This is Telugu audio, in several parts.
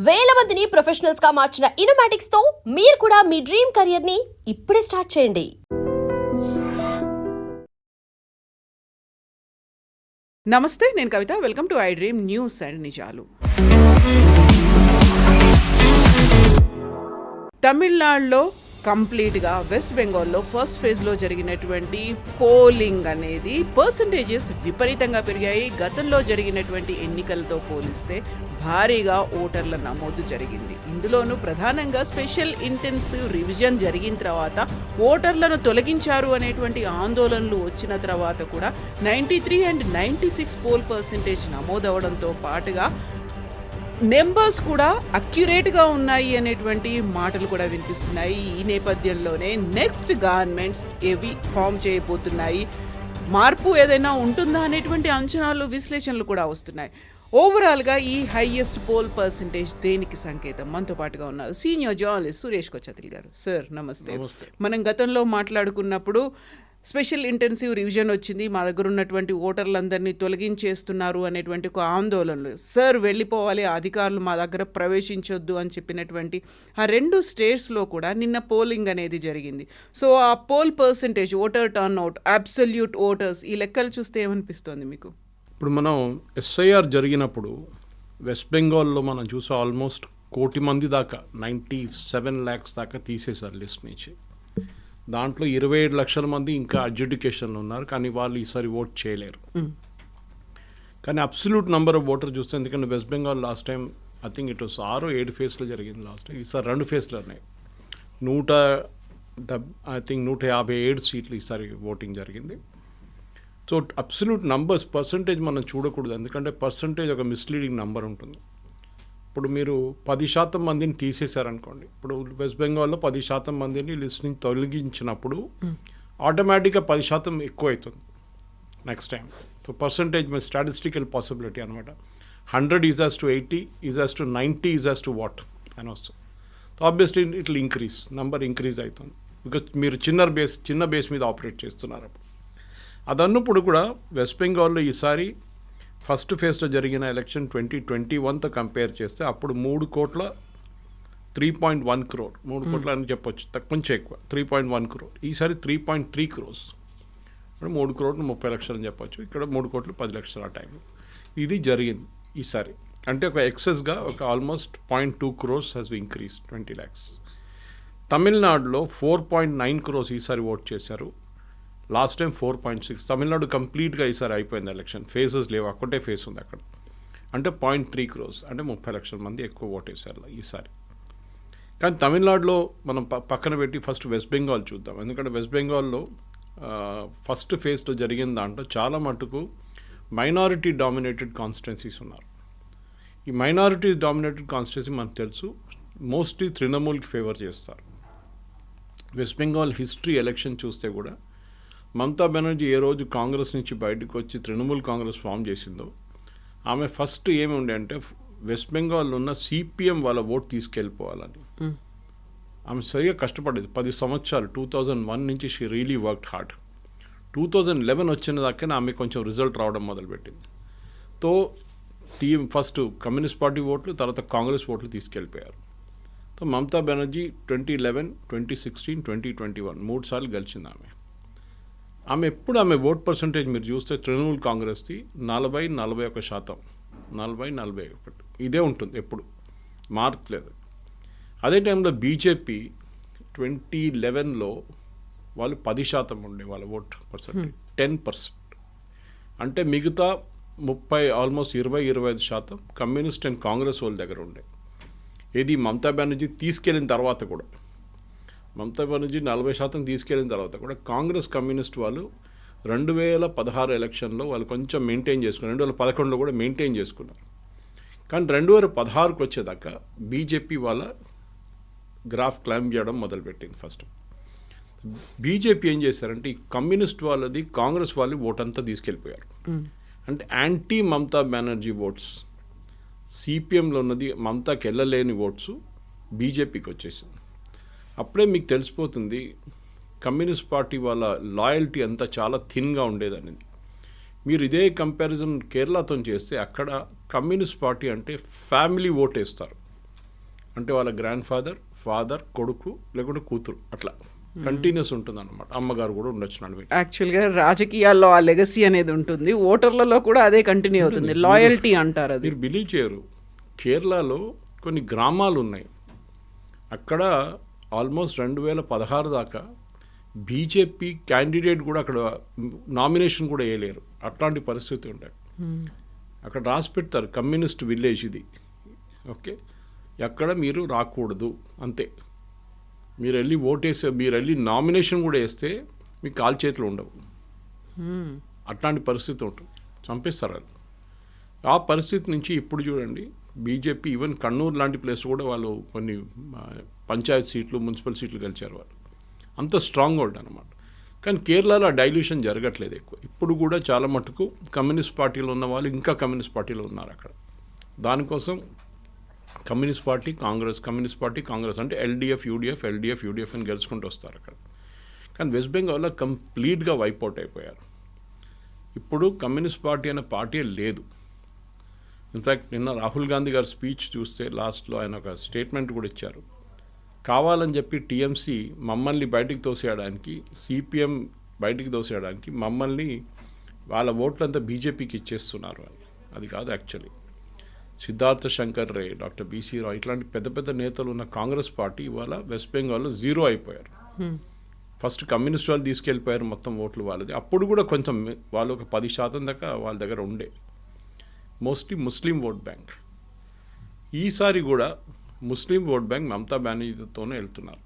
వేల మందిని ప్రొఫెషనల్స్ గా మార్చిన ఇనోమాటిక్స్ తో మీరు కూడా మీ డ్రీమ్ కెరియర్ ని ఇప్పుడే స్టార్ట్ చేయండి. నమస్తే, నేను Kavitha. Welcome to I dream news and నిజాలు. తమిళనాడులో కంప్లీట్గా వెస్ట్ బెంగాల్లో ఫస్ట్ ఫేజ్లో జరిగినటువంటి పోలింగ్ అనేది పర్సంటేజెస్ విపరీతంగా పెరిగాయి. గతంలో జరిగినటువంటి ఎన్నికలతో పోలిస్తే భారీగా ఓటర్ల నమోదు జరిగింది. ఇందులోనూ ప్రధానంగా స్పెషల్ ఇంటెన్సివ్ రివిజన్ జరిగిన తర్వాత ఓటర్లను తొలగించారు అనేటువంటి ఆందోళనలు వచ్చిన తర్వాత కూడా 93 and 96 పోల్ పర్సంటేజ్ నమోదవడంతో పాటుగా నెంబర్స్ కూడా అక్యురేట్గా ఉన్నాయి అనేటువంటి మాటలు కూడా వినిపిస్తున్నాయి. ఈ నేపథ్యంలోనే నెక్స్ట్ గవర్నమెంట్స్ ఏవి ఫామ్ చేయబోతున్నాయి, మార్పు ఏదైనా ఉంటుందా అనేటువంటి అంచనాలు, విశ్లేషణలు కూడా వస్తున్నాయి. ఓవరాల్గా ఈ హైయెస్ట్ పోల్ పర్సంటేజ్ దేనికి సంకేతం? మనతో పాటుగా ఉన్నారు సీనియర్ జర్నలిస్ట్ సురేష్ కొచ్చతిల్ గారు. సార్ నమస్తే. మనం గతంలో మాట్లాడుకున్నప్పుడు స్పెషల్ ఇంటెన్సివ్ రివిజన్ వచ్చింది, మా దగ్గర ఉన్నటువంటి ఓటర్లందరినీ తొలగించేస్తున్నారు అనేటువంటి ఒక ఆందోళనలు. సార్ వెళ్ళిపోవాలి, అధికారులు మా దగ్గర ప్రవేశించొద్దు అని చెప్పినటువంటి ఆ రెండు స్టేట్స్లో కూడా నిన్న పోలింగ్ అనేది జరిగింది. సో ఆ pole percentage, voter turnout, absolute voters, ఈ లెక్కలు చూస్తే ఏమనిపిస్తుంది మీకు? ఇప్పుడు మనం ఎస్ఐఆర్ జరిగినప్పుడు వెస్ట్ బెంగాల్లో మనం చూసా ఆల్మోస్ట్ 1 కోటి మంది దాకా 97 lakhs దాకా తీసేశారు లిస్ట్ నుంచి. దాంట్లో 27 లక్షల మంది ఇంకా అడ్జుడికేషన్లో ఉన్నారు, కానీ వాళ్ళు ఈసారి ఓట్ చేయలేరు. కానీ అబ్సల్యూట్ నెంబర్ ఆఫ్ ఓటర్ చూస్తే, ఎందుకంటే west Bengal last time I think it was 6-7 ఫేజ్లో జరిగింది లాస్ట్ టైం. ఈసారి 2 ఫేజ్లు ఉన్నాయి. 157 సీట్లు ఈసారి ఓటింగ్ జరిగింది. సో అబ్సల్యూట్ నంబర్స్ పర్సంటేజ్ మనం చూడకూడదు, ఎందుకంటే పర్సంటేజ్ ఒక మిస్లీడింగ్ నెంబర్ ఉంటుంది. ఇప్పుడు మీరు 10% మందిని తీసేశారనుకోండి, ఇప్పుడు వెస్ట్ బెంగాల్లో 10% మందిని లిస్ట్ నుంచి తొలగించినప్పుడు ఆటోమేటిక్గా 10% ఎక్కువ అవుతుంది నెక్స్ట్ టైం. సో పర్సంటేజ్ మీ స్టాటిస్టికల్ పాసిబిలిటీ అనమాట. 100 is as to 80 is as to 90 is as to what అని వస్తుంది. So obviously it will increase, number increase అవుతుంది, బికాజ్ మీరు చిన్న బేస్ మీద ఆపరేట్ చేస్తున్నారు. అదన్నప్పుడు కూడా వెస్ట్ బెంగాల్లో ఈసారి ఫస్ట్ ఫేజ్లో జరిగిన ఎలక్షన్ 2021తో కంపేర్ చేస్తే అప్పుడు 3.1 crore 3 కోట్ల అని చెప్పొచ్చు, కొంచెం ఎక్కువ 3.1 crore. ఈసారి 3.3 crores, 3 crores 30 లక్షలు అని చెప్పొచ్చు. ఇక్కడ 3 కోట్లు 10 లక్షలు ఆ టైంలో ఇది జరిగింది ఈసారి. అంటే ఒక ఎక్సెస్గా ఒక almost 0.2 crores has increase 20 lakhs. తమిళనాడులో 4.9 crores ఈసారి ఓట్ చేశారు, లాస్ట్ టైం 4.6. తమిళనాడు కంప్లీట్గా ఈసారి అయిపోయింది ఎలక్షన్, ఫేజెస్ లేవు, ఒక్కటే ఫేజ్ ఉంది అక్కడ. అంటే 0.3 crores, అంటే 30 లక్షల మంది ఎక్కువ ఓటేశారు ఈసారి. కానీ తమిళనాడులో మనం పక్కన పెట్టి ఫస్ట్ వెస్ట్ బెంగాల్ చూద్దాం, ఎందుకంటే వెస్ట్ బెంగాల్లో ఫస్ట్ ఫేజ్లో జరిగిన దాంట్లో చాలా మటుకు మైనారిటీ డామినేటెడ్ కాన్స్టిట్యున్సీస్ ఉన్నారు. ఈ మైనారిటీ డామినేటెడ్ కాన్స్టిట్యున్సీ మనకు తెలుసు మోస్ట్లీ తృణమూల్కి ఫేవర్ చేస్తారు. వెస్ట్ బెంగాల్ హిస్టరీ ఎలక్షన్ చూస్తే కూడా మమతా బెనర్జీ ఏ రోజు కాంగ్రెస్ నుంచి బయటకు వచ్చి తృణమూల్ కాంగ్రెస్ ఫామ్ చేసిందో, ఆమె ఫస్ట్ ఏమి ఉండే అంటే వెస్ట్ బెంగాల్లో ఉన్న సిపిఎం వాళ్ళ ఓట్ తీసుకెళ్ళిపోవాలని ఆమె సరిగా కష్టపడేది 10 సంవత్సరాలు. 2001 నుంచి షీ రియలీ వర్క్డ్ హార్డ్. 2011 వచ్చిన దాకా ఆమె కొంచెం రిజల్ట్ రావడం మొదలుపెట్టింది. తో ఫస్ట్ కమ్యూనిస్ట్ పార్టీ ఓట్లు, తర్వాత కాంగ్రెస్ ఓట్లు తీసుకెళ్ళిపోయారు. తో మమతా బెనర్జీ 2011, 2016, 2021 3 సార్లు గెలిచింది ఆమె. ఆమె ఓట్ పర్సంటేజ్ మీరు చూస్తే తృణమూల్ కాంగ్రెస్ది 40-41%, 40-41 ఇదే ఉంటుంది, ఎప్పుడు మార్చలేదు. అదే టైంలో బీజేపీ 2011లో వాళ్ళు 10% ఉండే వాళ్ళ ఓట్ పర్సంటేజ్, 10%. అంటే మిగతా 30 ఆల్మోస్ట్ 20-25% కమ్యూనిస్ట్ అండ్ కాంగ్రెస్ వాళ్ళ దగ్గర ఉండే. ఇది మమతా బెనర్జీ తీసుకెళ్ళిన తర్వాత కూడా, మమతా బెనర్జీ 40% తీసుకెళ్ళిన తర్వాత కూడా కాంగ్రెస్ కమ్యూనిస్ట్ వాళ్ళు 2016 ఎలక్షన్లో వాళ్ళు కొంచెం మెయింటైన్ చేసుకున్నారు, 2011లో కూడా మెయింటైన్ చేసుకున్నారు. కానీ 2016కి వచ్చేదాకా బీజేపీ వాళ్ళ గ్రాఫ్ క్లైంబ్ చేయడం మొదలుపెట్టింది. ఫస్ట్ బీజేపీ ఏం చేశారంటే ఈ కమ్యూనిస్ట్ వాళ్ళది కాంగ్రెస్ వాళ్ళు ఓట్ అంతా తీసుకెళ్ళిపోయారు. అంటే యాంటీ మమతా బెనర్జీ ఓట్స్, సిపిఎంలో ఉన్నది మమతాకి వెళ్ళలేని ఓట్స్ బీజేపీకి వచ్చేసింది. అప్పుడే మీకు తెలిసిపోతుంది కమ్యూనిస్ట్ పార్టీ వాళ్ళ లాయల్టీ అంతా చాలా థిన్గా ఉండేదనేది. మీరు ఇదే కంపారిజన్ కేరళతో చేస్తే అక్కడ కమ్యూనిస్ట్ పార్టీ అంటే ఫ్యామిలీ ఓట్ వేస్తారు. అంటే వాళ్ళ గ్రాండ్ ఫాదర్ కొడుకు లేకుంటే కూతురు అట్లా కంటిన్యూస్ ఉంటుంది అనమాట. అమ్మగారు కూడా ఉండొచ్చు నడుమి. యాక్చువల్గా రాజకీయాల్లో ఆ లెగసీ అనేది ఉంటుంది, ఓటర్లలో కూడా అదే కంటిన్యూ అవుతుంది, లాయల్టీ అంటారు అది. మీరు బిలీవ్ చేయరు, కేరళలో కొన్ని గ్రామాలు ఉన్నాయి, అక్కడ ఆల్మోస్ట్ 2016 దాకా బీజేపీ క్యాండిడేట్ కూడా అక్కడ నామినేషన్ కూడా వేయలేరు, అట్లాంటి పరిస్థితి ఉంటాయి. అక్కడ రాసి పెడతారు కమ్యూనిస్ట్ విలేజ్ ఇది, ఓకే, ఎక్కడ మీరు రాకూడదు అంతే. మీరు వెళ్ళి ఓటేస్తే, మీరు వెళ్ళి నామినేషన్ కూడా వేస్తే మీకు కాలు చేతులు ఉండవు, అట్లాంటి పరిస్థితి ఉంటుంది, చంపేస్తారు అది. ఆ పరిస్థితి నుంచి ఇప్పుడు చూడండి బీజేపీ ఈవెన్ కണ്ണూరు లాంటి ప్లేస్ కూడా వాళ్ళు కొన్ని పంచాయత్ సీట్లు, మున్సిపల్ సీట్లు గెలిచారు వాళ్ళు, అంత స్ట్రాంగ్ హోల్డ్ అనమాట. కానీ కేరళలో ఆ డైల్యూషన్ జరగట్లేదు ఎక్కువ. ఇప్పుడు కూడా చాలా మటుకు కమ్యూనిస్ట్ పార్టీలో ఉన్న వాళ్ళు ఇంకా కమ్యూనిస్ట్ పార్టీలో ఉన్నారు అక్కడ. దానికోసం కమ్యూనిస్ట్ పార్టీ కాంగ్రెస్ అంటే ఎల్డీఎఫ్ యూడీఎఫ్ అని గెలుచుకుంటూ వస్తారు అక్కడ. కానీ వెస్ట్ బెంగాల్లో కంప్లీట్గా వైప్అవుట్ అయిపోయారు. ఇప్పుడు కమ్యూనిస్ట్ పార్టీ అనే పార్టీ లేదు. ఇన్ఫ్యాక్ట్ నిన్న రాహుల్ గాంధీ గారి స్పీచ్ చూస్తే లాస్ట్లో ఆయన ఒక స్టేట్మెంట్ కూడా ఇచ్చారు, కావాలని చెప్పి టీఎంసీ మమ్మల్ని బయటికి తోసేయడానికి, సిపిఎం బయటికి తోసేయడానికి మమ్మల్ని వాళ్ళ ఓట్లంతా బీజేపీకి ఇచ్చేస్తున్నారు అని. అది కాదు యాక్చువల్లీ. సిద్ధార్థ శంకర్ రే, డాక్టర్ బీసీ రావు ఇట్లాంటి పెద్ద పెద్ద నేతలు ఉన్న కాంగ్రెస్ పార్టీ ఇవాళ వెస్ట్ బెంగాల్లో జీరో అయిపోయారు. ఫస్ట్ కమ్యూనిస్ట్ వాళ్ళు తీసుకెళ్ళిపోయారు మొత్తం ఓట్లు వాళ్ళది. అప్పుడు కూడా కొంచెం వాళ్ళు ఒక 10% దాకా వాళ్ళ దగ్గర ఉండే, మోస్ట్లీ ముస్లిం ఓట్ బ్యాంక్. ఈసారి కూడా ముస్లిం ఓట్ బ్యాంక్ మమతా బెనర్జీతోనే వెళ్తున్నారు.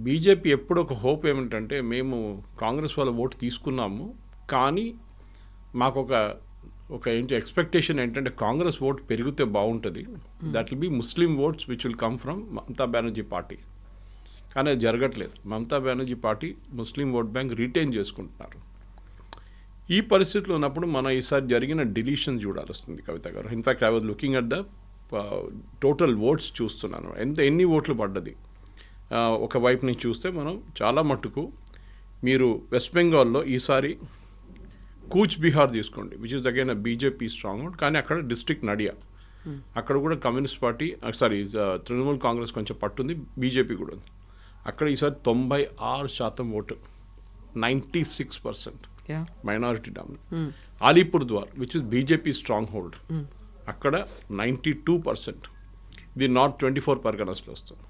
బీజేపీ ఎప్పుడు ఒక హోప్ ఏమిటంటే, మేము కాంగ్రెస్ వాళ్ళ ఓటు తీసుకున్నాము, కానీ మాకు ఒక ఏంటి ఎక్స్పెక్టేషన్ ఏంటంటే కాంగ్రెస్ ఓట్ పెరిగితే బాగుంటుంది, that will be Muslim oats which will come from Mamata Banerjee party. కానీ అది జరగట్లేదు. Mamata Banerjee party Muslim vote bank retain చేసుకుంటున్నారు. ఈ పరిస్థితిలో ఉన్నప్పుడు మనం ఈసారి జరిగిన డిలీషన్ చూడాల్సి వస్తుంది కవిత గారు. In fact I was looking at the total votes చూస్తున్నాను, ఎన్ని ఓట్లు పడ్డది. ఒకవైపు నుంచి చూస్తే మనం చాలా మట్టుకు మీరు వెస్ట్ బెంగాల్లో ఈసారి కూచ్ బీహార్ తీసుకోండి, which is again BJP strong hold, కానీ అక్కడ డిస్ట్రిక్ట్ నడియా, అక్కడ కూడా కమ్యూనిస్ట్ పార్టీ తృణమూల్ కాంగ్రెస్ కొంచెం పట్టుంది, బీజేపీ కూడా ఉంది. అక్కడ ఈసారి 96% vote, 96% minority dominate. Alipurduar which is BJP strong hold, అక్కడ 92%. ఇది నార్త్ 24 పర్గనాస్లో వస్తుంది.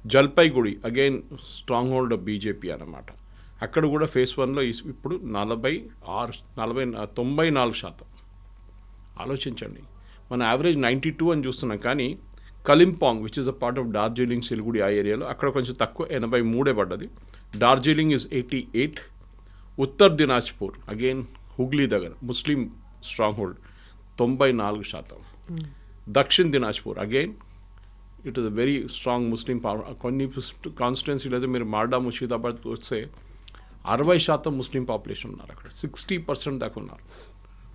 Jalpaiguri again strong hold of BJP అన్నమాట. అక్కడ కూడా ఫేజ్ 1లో ఇప్పుడు 94%. ఆలోచించండి, మన యావరేజ్ 92 అని చూస్తున్నాం, కానీ Kalimpong which is a part of Darjeeling, Siliguri ఆ ఏరియాలో అక్కడ కొంచెం తక్కువ, 83 పడ్డది. డార్జిలింగ్ ఇస్ 88. ఉత్తర్ దినాజ్పూర్ అగైన్ హుగ్లీ దగ్గర Muslim strong hold, 94%. Dakshin Dinajpur again it is a very strong Muslim power. కొన్ని కాన్స్టిట్యున్సీలు అయితే మీరు మాల్డా, ముషీదాబాద్ వస్తే 60% ముస్లిం పాపులేషన్ ఉన్నారు అక్కడ, 60% దాకా ఉన్నారు,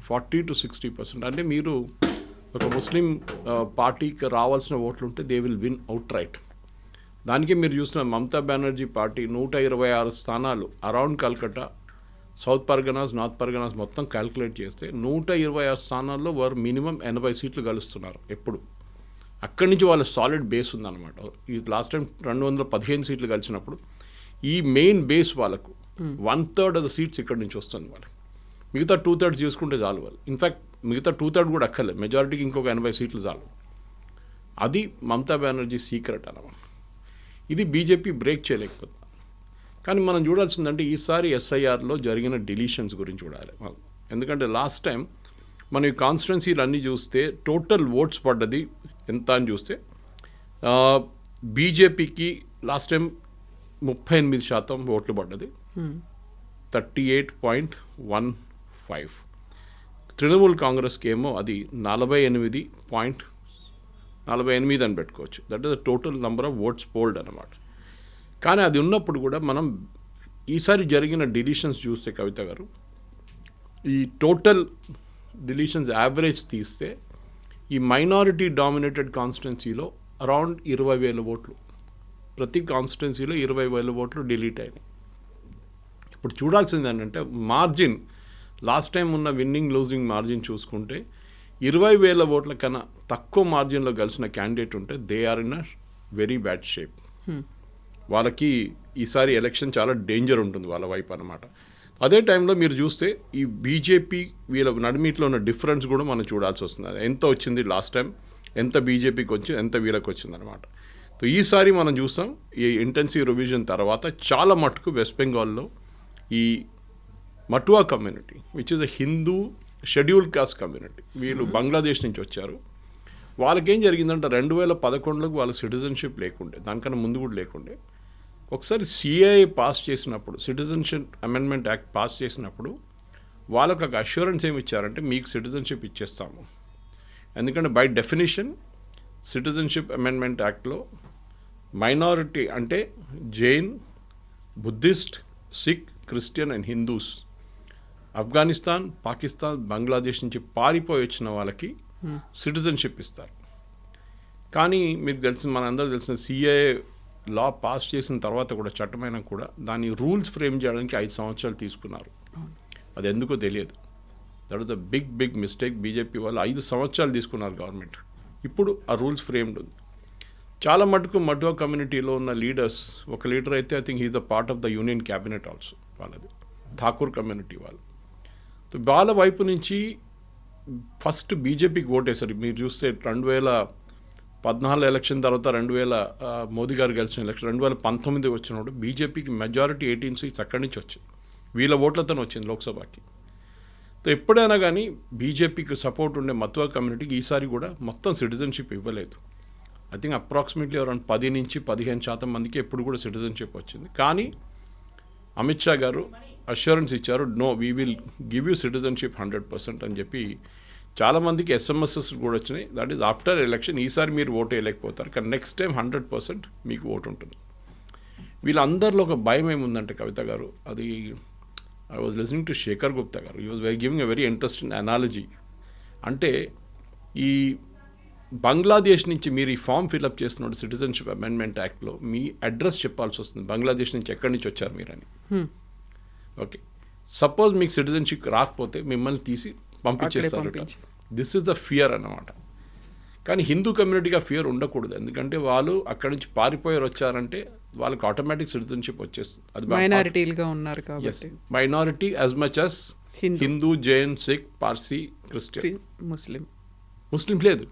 40 to 60%. అంటే మీరు ఒక ముస్లిం పార్టీకి రావాల్సిన ఓట్లు ఉంటే they will win out right. దానికే మీరు చూసిన మమతా బెనర్జీ పార్టీ 126 స్థానాలు around Calcutta, south Parganas, north Parganas మొత్తం క్యాల్కులేట్ చేస్తే 126 స్థానాల్లో వారు మినిమం 80 సీట్లు గెలుస్తున్నారు ఎప్పుడు. అక్కడి నుంచి వాళ్ళ సాలిడ్ బేస్ ఉందన్నమాట. ఈ లాస్ట్ టైం 215 సీట్లు గెలిచినప్పుడు ఈ మెయిన్ బేస్ వాళ్ళకు 1/3 ఆఫ్ ద సీట్స్ ఇక్కడి నుంచి వస్తుంది వాళ్ళకి. మిగతా 2/3 చేసుకుంటే చాలు వాళ్ళు. ఇన్ఫ్యాక్ట్ మిగతా 2/3 కూడా అక్కర్లేదు, మెజారిటీకి ఇంకొక 80 సీట్లు చాలు. అది మమతా బెనర్జీ సీక్రెట్ అన్నమాట. ఇది బీజేపీ బ్రేక్ చేయలేకపోతుంది. కానీ మనం చూడాల్సిందంటే ఈసారి ఎస్ఐఆర్లో జరిగిన డిలీషన్స్ గురించి చూడాలి. ఎందుకంటే లాస్ట్ టైం మనం ఈ కాన్స్టిట్యున్సీలు అన్నీ చూస్తే టోటల్ ఓట్స్ పడ్డది ఎంత అని చూస్తే బీజేపీకి లాస్ట్ టైం 38% ఓట్లు పడ్డది, 38.15. తృణమూల్ కాంగ్రెస్కి ఏమో అది 48.48 అని పెట్టుకోవచ్చు. That is the total number of votes fold అన్నమాట. కానీ అది ఉన్నప్పుడు కూడా మనం ఈసారి జరిగిన డిలీషన్స్ చూస్తే కవిత గారు, ఈ టోటల్ డిలీషన్స్ యావరేజ్ తీస్తే ఈ మైనారిటీ డామినేటెడ్ కాన్స్టిట్యున్సీలో అరౌండ్ 20,000 ఓట్లు, ప్రతి కాన్స్టిట్యున్సీలో 20,000 ఓట్లు డిలీట్ అయినాయి. ఇప్పుడు చూడాల్సింది ఏంటంటే మార్జిన్, లాస్ట్ టైం ఉన్న విన్నింగ్ లూజింగ్ మార్జిన్ చూసుకుంటే 20,000 ఓట్ల కన్నా తక్కువ మార్జిన్లో గెలిచిన క్యాండిడేట్ ఉంటే they are in a very bad shape. వాళ్ళకి ఈసారి ఎలక్షన్ చాలా డేంజర్ ఉంటుంది వాళ్ళ వైపు అన్నమాట. అదే టైంలో మీరు చూస్తే ఈ బీజేపీ వీళ్ళ నడిమిట్లో ఉన్న డిఫరెన్స్ కూడా మనం చూడాల్సి వస్తుంది. అది ఎంత వచ్చింది లాస్ట్ టైం, ఎంత బీజేపీకి వచ్చి ఎంత వీళ్ళకి వచ్చింది అనమాట. సో ఈసారి మనం చూస్తాం ఈ ఇంటెన్సివ్ రివిజన్ తర్వాత చాలా మటుకు వెస్ట్ బెంగాల్లో ఈ Matua community which is a Hindu scheduled caste community, వీళ్ళు బంగ్లాదేశ్ నుంచి వచ్చారు. వాళ్ళకేం జరిగిందంటే 2011లోకి వాళ్ళ సిటిజన్షిప్ లేకుండే, దానికన్నా ముందు కూడా లేకుండే. ఒకసారి సిఏఏ పాస్ చేసినప్పుడు, సిటిజన్షిప్ అమెండ్మెంట్ యాక్ట్ పాస్ చేసినప్పుడు వాళ్ళకు ఒక అష్యూరెన్స్ ఏమి ఇచ్చారంటే మీకు సిటిజన్షిప్ ఇచ్చేస్తాము. ఎందుకంటే బై డెఫినేషన్ సిటిజన్షిప్ అమెండ్మెంట్ యాక్ట్లో మైనారిటీ అంటే Jain, Buddhist, Sikh, Christian and Hindus Afghanistan, Pakistan, Bangladesh నుంచి పారిపోయి వచ్చిన వాళ్ళకి సిటిజన్షిప్ ఇస్తారు. కానీ మీకు తెలిసిన మనందరూ తెలిసిన సిఏఏ లా పాస్ చేసిన తర్వాత కూడా, చట్టమైన కూడా దాని రూల్స్ ఫ్రేమ్ చేయడానికి 5 సంవత్సరాలు తీసుకున్నారు. అది ఎందుకో తెలియదు. That is the big mistake. BJP వాళ్ళు 5 సంవత్సరాలు తీసుకున్నారు గవర్నమెంట్. ఇప్పుడు ఆ రూల్స్ ఫ్రేమ్డ్ ఉంది. చాలా మటుకు మటువా కమ్యూనిటీలో ఉన్న లీడర్స్, ఒక లీడర్ అయితే I think he's the part of the union cabinet also, వాళ్ళది ఠాకూర్ కమ్యూనిటీ వాళ్ళు. వాళ్ళ వైపు నుంచి ఫస్ట్ బీజేపీకి ఓటేశారు. మీరు చూస్తే 2014 ఎలక్షన్ తర్వాత మోదీ గారు గెలిచిన ఎలక్షన్ 2019 వచ్చినప్పుడు బీజేపీకి మెజారిటీ 18 సీట్స్ అక్కడి నుంచి వచ్చాయి. వీళ్ళ ఓట్లతో వచ్చింది లోక్సభకి. ఎప్పుడైనా కానీ బీజేపీకి సపోర్ట్ ఉండే మతువా కమ్యూనిటీకి ఈసారి కూడా మొత్తం సిటిజన్షిప్ ఇవ్వలేదు. ఐ థింక్ అప్రాక్సిమేట్లీ అరౌండ్ 10 నుంచి 15% మందికి ఎప్పుడు కూడా సిటిజన్షిప్ వచ్చింది. కానీ అమిత్ షా గారు అష్యూరెన్స్ ఇచ్చారు, no we will give you citizenship 100% అని చెప్పి. చాలామందికి ఎస్ఎంఎస్ఎస్ కూడా వచ్చినాయి. That is after election. ఈసారి మీరు ఓటు వేయలేకపోతారు, కానీ నెక్స్ట్ టైం 100% మీకు ఓటు ఉంటుంది. వీళ్ళందరిలో ఒక భయం ఏముందంటే కవిత గారు, అది I was listening to Shekhar Gupta garu, he was giving a very interesting analogy. అంటే ఈ బంగ్లాదేశ్ నుంచి మీరు ఈ ఫామ్ ఫిల్అప్ చేస్తున్న సిటిజన్షిప్ అమెండ్మెంట్ యాక్ట్లో మీ అడ్రస్ చెప్పాల్సి వస్తుంది, బంగ్లాదేశ్ నుంచి ఎక్కడి నుంచి వచ్చారు మీరని. ఓకే, సపోజ్ మీకు సిటిజన్షిప్ రాకపోతే మిమ్మల్ని తీసి పంపించేస్తారు. దిస్ ఈజ్ ద ఫియర్ అన్నమాట. కానీ హిందూ కమ్యూనిటీగా ఫియర్ ఉండకూడదు, ఎందుకంటే వాళ్ళు అక్కడి నుంచి పారిపోయారు వచ్చారంటే వాళ్ళకి ఆటోమేటిక్ సిటిజన్షిప్ వచ్చేస్తుంది. అది మైనారిటీలుగా ఉన్నారు కాబట్టి, minority as much as Hindu, Jain, Sikh, Parsi, Christian, Muslim లేదు.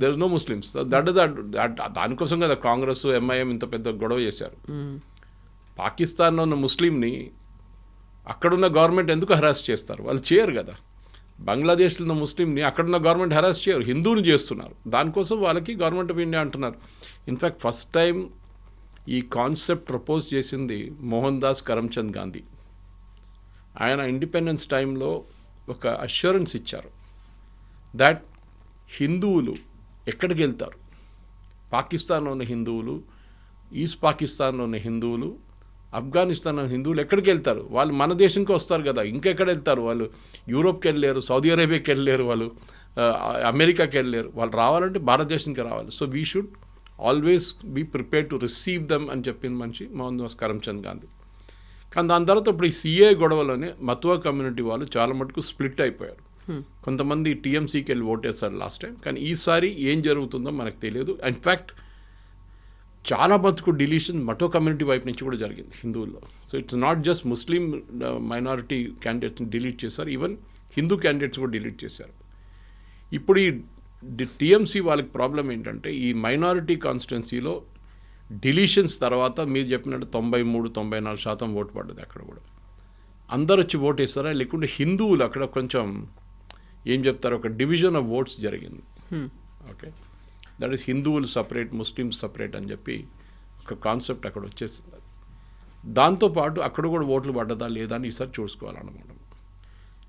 There is no Muslims. దానికోసం కదా కాంగ్రెస్, ఎంఐఎం ఇంత పెద్ద గొడవ చేశారు. పాకిస్తాన్లో ఉన్న ముస్లింని అక్కడున్న గవర్నమెంట్ ఎందుకు హెరాస్ చేస్తారు? వాళ్ళు చేయరు కదా. బంగ్లాదేశ్లో ఉన్న ముస్లింని అక్కడున్న గవర్నమెంట్ హెరాస్ చేయరు, హిందూని చేస్తున్నారు. దానికోసం వాళ్ళకి గవర్నమెంట్ ఆఫ్ ఇండియా అంటున్నారు. ఇన్ఫ్యాక్ట్ ఫస్ట్ టైం ఈ కాన్సెప్ట్ ప్రపోజ్ చేసింది మోహన్ దాస్ కరమ్చంద్ గాంధీ. ఆయన ఇండిపెండెన్స్ టైంలో ఒక అష్యూరెన్స్ ఇచ్చారు దట్ హిందువులు ఎక్కడికి వెళ్తారు, పాకిస్తాన్లో ఉన్న హిందువులు, ఈస్ట్ పాకిస్తాన్లో ఉన్న హిందువులు, ఆఫ్ఘనిస్తాన్లో హిందువులు ఎక్కడికి వెళ్తారు? వాళ్ళు మన దేశంకి వస్తారు కదా, ఇంకెక్కడ వెళ్తారు? వాళ్ళు యూరోప్కి వెళ్ళలేరు, సౌదీ అరేబియాకి వెళ్ళలేరు, వాళ్ళు అమెరికాకి వెళ్ళలేరు. వాళ్ళు రావాలంటే భారతదేశానికి రావాలి. So we should always be prepare to receive them అని చెప్పింది మనిషి మోహన్ దాస్ కరమ్చంద్ గాంధీ. కానీ దాని తర్వాత ఇప్పుడు ఈ సిఏ గొడవలోనే మతువా కమ్యూనిటీ వాళ్ళు చాలా మటుకు స్ప్లిట్ అయిపోయారు. కొంతమంది టీఎంసీకి వెళ్ళి ఓటేస్తారు లాస్ట్ టైం. కానీ ఈసారి ఏం జరుగుతుందో మనకు తెలియదు. ఇన్ఫ్యాక్ట్ చాలా మటుకు డిలీషన్ మటో కమ్యూనిటీ వైపు నుంచి కూడా జరిగింది హిందువుల్లో. So it's not just Muslim minority క్యాండిడేట్స్ని డిలీట్ చేశారు, ఈవెన్ హిందూ క్యాండిడేట్స్ కూడా డిలీట్ చేశారు. ఇప్పుడు ఈ టీఎంసీ వాళ్ళకి ప్రాబ్లం ఏంటంటే ఈ మైనారిటీ కాన్స్టిట్యున్సీలో డిలీషన్స్ తర్వాత మీరు చెప్పినట్టు 93-94% ఓటు పడ్డది. అక్కడ కూడా అందరు వచ్చి ఓటు వేస్తారా, లేకుంటే హిందువులు అక్కడ కొంచెం ఏం చెప్తారు, ఒక డివిజన్ ఆఫ్ ఓట్స్ జరిగింది. ఓకే, దట్ ఈస్ హిందువులు సపరేట్, ముస్లిమ్స్ సపరేట్ అని చెప్పి ఒక కాన్సెప్ట్ అక్కడ వచ్చేస్తుంది. దాంతోపాటు అక్కడ కూడా ఓట్లు పడ్డదా లేదా అని ఈసారి చూసుకోవాలన్నమాట.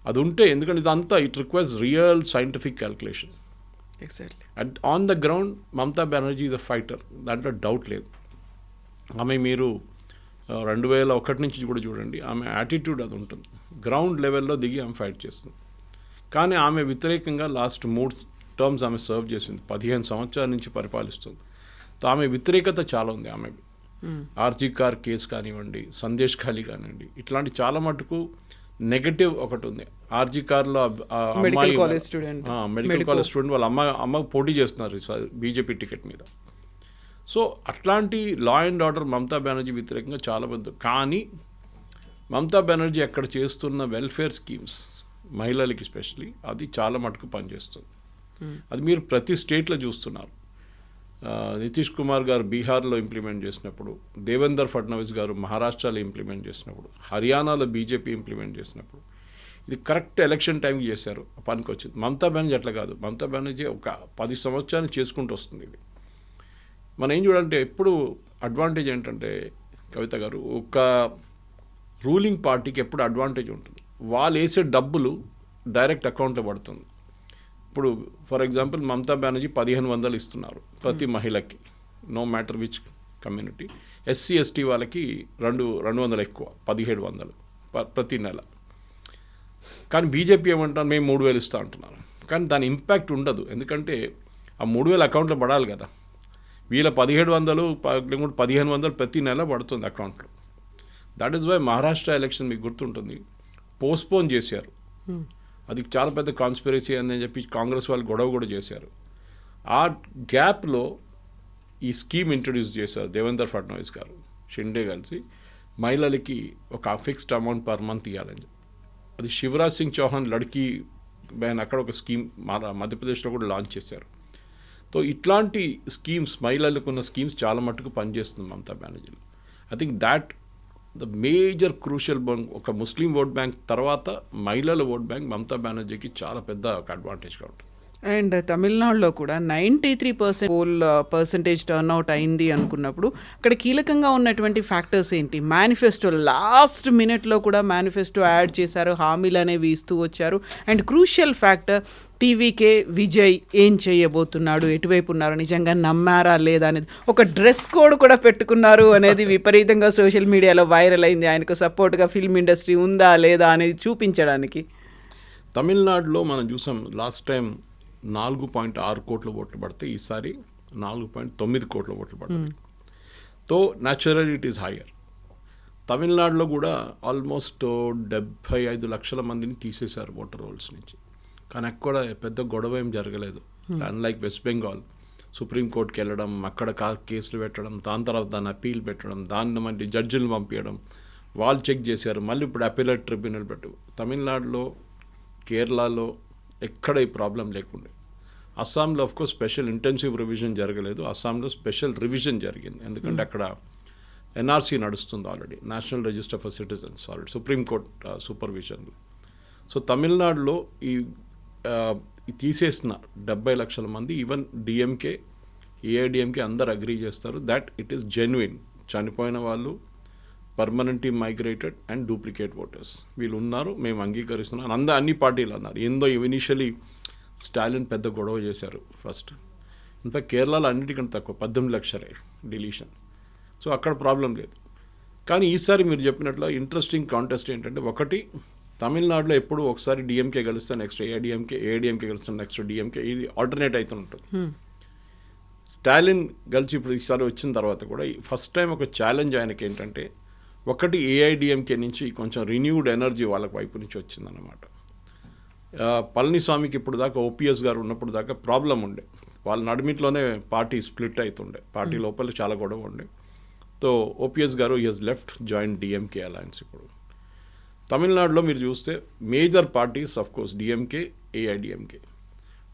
అది ఉంటే, ఎందుకంటే ఇదంతా it requires real scientific calculation. Exactly. And on the ground Mamata Banerjee is a fighter, దాంట్లో డౌట్ లేదు. ఆమె మీరు 2001 నుంచి కూడా చూడండి, ఆమె యాటిట్యూడ్ అది ఉంటుంది. గ్రౌండ్ లెవెల్లో దిగి ఆమె ఫైట్ చేస్తుంది. కానీ ఆమె వ్యతిరేకంగా లాస్ట్ 3 టర్మ్స్ ఆమె సర్వ్ చేసింది, 15 సంవత్సరాల నుంచి పరిపాలిస్తుంది. సో ఆమె వ్యతిరేకత చాలా ఉంది. ఆమె ఆర్జీ కార్ కేసు కానివ్వండి, సందేశ్ ఖాళీ కానివ్వండి, ఇట్లాంటి చాలా మటుకు నెగటివ్ ఒకటి ఉంది. ఆర్జీ కార్లో medical college student, medical college student వాళ్ళ అమ్మ పోటీ చేస్తున్నారు బీజేపీ టికెట్ మీద. సో అట్లాంటి law and order Mamata Banerjee వ్యతిరేకంగా చాలా పెద్ద. కానీ మమతా బెనర్జీ అక్కడ చేస్తున్న వెల్ఫేర్ స్కీమ్స్ మహిళలకి స్పెషలీ అది చాలా మటుకు పనిచేస్తుంది. అది మీరు ప్రతి స్టేట్లో చూస్తున్నారు. నితీష్ కుమార్ గారు బీహార్లో ఇంప్లిమెంట్ చేసినప్పుడు, దేవేందర్ ఫడ్నవీస్ గారు మహారాష్ట్రలో ఇంప్లిమెంట్ చేసినప్పుడు, హర్యానాలో బీజేపీ ఇంప్లిమెంట్ చేసినప్పుడు, ఇది కరెక్ట్ ఎలక్షన్ టైంకి చేశారు, పనికి వచ్చింది. మమతా బెనర్జీ అట్లా కాదు. మమతా బెనర్జీ ఒక 10 సంవత్సరాలు చేసుకుంటూ వస్తుంది. ఇది మనం ఏం చూడాలంటే ఎప్పుడు అడ్వాంటేజ్ ఏంటంటే కవిత గారు, ఒక రూలింగ్ పార్టీకి ఎప్పుడు అడ్వాంటేజ్ ఉంటుంది. వాళ్ళు వేసే డబ్బులు డైరెక్ట్ అకౌంట్లో పడుతుంది. ఇప్పుడు ఫర్ ఎగ్జాంపుల్ మమతా బెనర్జీ 1500 ఇస్తున్నారు ప్రతి మహిళకి, no matter which community. SC ST వాళ్ళకి 200 ఎక్కువ, 1700 ప్రతి నెల. కానీ బీజేపీ ఏమంటారు, మేము 3000 ఇస్తా అంటున్నారు. కానీ దాని ఇంపాక్ట్ ఉండదు, ఎందుకంటే ఆ 3000 అకౌంట్లో పడాలి కదా. వీళ్ళ 1700 1500 ప్రతి నెల పడుతుంది అకౌంట్లో. That is why Maharashtra election మీకు గుర్తుంటుంది, పోస్ట్పోన్ చేశారు. అది చాలా పెద్ద కాన్స్పిరసీ అని చెప్పి కాంగ్రెస్ వాళ్ళు గొడవ కూడా చేశారు. ఆ గ్యాప్లో ఈ స్కీమ్ ఇంట్రడ్యూస్ చేశారు దేవేందర్ ఫడ్నవీస్ గారు, షిండే కలిసి, మహిళలకి ఒక ఫిక్స్డ్ అమౌంట్ పర్ మంత్ ఇవ్వాలని. అది శివరాజ్ సింగ్ చౌహాన్ లడ్కీ బ్యాన్ అక్కడ ఒక స్కీమ్ మధ్యప్రదేశ్లో కూడా లాంచ్ చేశారు. సో ఇట్లాంటి స్కీమ్స్, మహిళలకు ఉన్న స్కీమ్స్ చాలా మట్టుకు పనిచేస్తుంది మమతా బెనర్జీలో. I think that the major crucial bank. ఒక ముస్లిం ఓట్ బ్యాంక్ తర్వాత మహిళల ఓట్ బ్యాంక్ మమతా బెనర్జీకి చాలా పెద్ద ఒక అడ్వాంటేజ్గా ఉంటుంది. అండ్ తమిళనాడులో కూడా 93% పోల్ పర్సంటేజ్ టర్న్అవుట్ అయింది అనుకున్నప్పుడు అక్కడ కీలకంగా ఉన్నటువంటి ఫ్యాక్టర్స్ ఏంటి? మేనిఫెస్టో లాస్ట్ మినిట్లో కూడా మేనిఫెస్టో యాడ్ చేశారు, హామీలు అనేవి ఇస్తూ వచ్చారు. And crucial factor TVK Vijay ఏం చేయబోతున్నాడు, ఎటువైపు ఉన్నారు, నిజంగా నమ్మారా లేదా అనేది. ఒక డ్రెస్ కోడ్ కూడా పెట్టుకున్నారు అనేది విపరీతంగా సోషల్ మీడియాలో వైరల్ అయింది. ఆయనకు సపోర్ట్గా ఫిల్మ్ ఇండస్ట్రీ ఉందా లేదా అనేది చూపించడానికి. తమిళనాడులో మనం చూసాం లాస్ట్ టైం 4.6 కోట్ల ఓట్లు పడితే ఈసారి 4.9 కోట్ల ఓట్లు పడుతుంది. తో న్యాచురల్ ఇట్ ఈస్ హయ్యర్. తమిళనాడులో కూడా ఆల్మోస్ట్ 75 లక్షల మందిని తీసేశారు ఓటర్ రోల్స్ నుంచి. కానీ అక్కడ పెద్ద గొడవ ఏం జరగలేదు. అన్లైక్ వెస్ట్ బెంగాల్, సుప్రీంకోర్టుకి వెళ్ళడం, అక్కడ కేసులు పెట్టడం, దాని తర్వాత దాన్ని అప్పీల్ పెట్టడం, దాన్ని మళ్ళీ జడ్జిలు పంపించడం, వాళ్ళు చెక్ చేశారు, మళ్ళీ ఇప్పుడు అప్పీలేట్ ట్రిబ్యునల్ పెట్టు. తమిళనాడులో, కేరళలో ఎక్కడ ఈ ప్రాబ్లం లేకుండే. అస్సాంలో ఆఫ్కోర్స్ స్పెషల్ ఇంటెన్సివ్ రివిజన్ జరగలేదు, అస్సాంలో స్పెషల్ రివిజన్ జరిగింది. ఎందుకంటే అక్కడ ఎన్ఆర్సీ నడుస్తుంది already, national register for citizens, already supreme court సూపర్విజన్లో. సో తమిళనాడులో ఈ తీసేసిన 70 లక్షల మంది, ఈవెన్ డిఎంకే, ఏఐడిఎంకే అందరు అగ్రీ చేస్తారు దట్ ఇట్ ఈస్ జెన్యున్. చనిపోయిన వాళ్ళు, permanently migrated and duplicate voters వీళ్ళు ఉన్నారు, మేము అంగీకరిస్తున్నాం. అన్ని పార్టీలు అన్నారు. ఏందో ఇనిషియలీ స్టాలిన్ పెద్ద గొడవ చేశారు ఫస్ట్. ఇన్ఫాక్ట్ కేరళలో అన్నిటికంటే తక్కువ 18 లక్షలే డిలీషన్. సో అక్కడ ప్రాబ్లం లేదు. కానీ ఈసారి మీరు చెప్పినట్లు ఇంట్రెస్టింగ్ కాంటెస్ట్ ఏంటంటే, ఒకటి తమిళనాడులో ఎప్పుడు ఒకసారి డిఎంకే గెలుస్తే నెక్స్ట్ ఏఐడిఎంకే గెలుస్తే నెక్స్ట్ డిఎంకే, ఇది ఆల్టర్నేట్ అవుతుంటుంది. స్టాలిన్ గెలిచి ఇప్పుడు ఈసారి వచ్చిన తర్వాత కూడా ఫస్ట్ టైం ఒక ఛాలెంజ్ ఆయనకి ఏంటంటే, ఒకటి ఏఐడిఎంకే నుంచి కొంచెం రిన్యూడ్ ఎనర్జీ వాళ్ళకి వైపు నుంచి వచ్చిందన్నమాట. పళనిస్వామికి ఇప్పుడు దాకా ఓపీఎస్ గారు ఉన్నప్పుడు దాకా ప్రాబ్లం ఉండే, వాళ్ళ నడిమిట్లోనే పార్టీ స్ప్లిట్ అవుతుండే, పార్టీ లోపల చాలా గొడవ ఉండే. సో ఓపీఎస్ గారు he has left join DMK alliance. ఇప్పుడు తమిళనాడులో మీరు చూస్తే major parties of course DMK, AIADMK,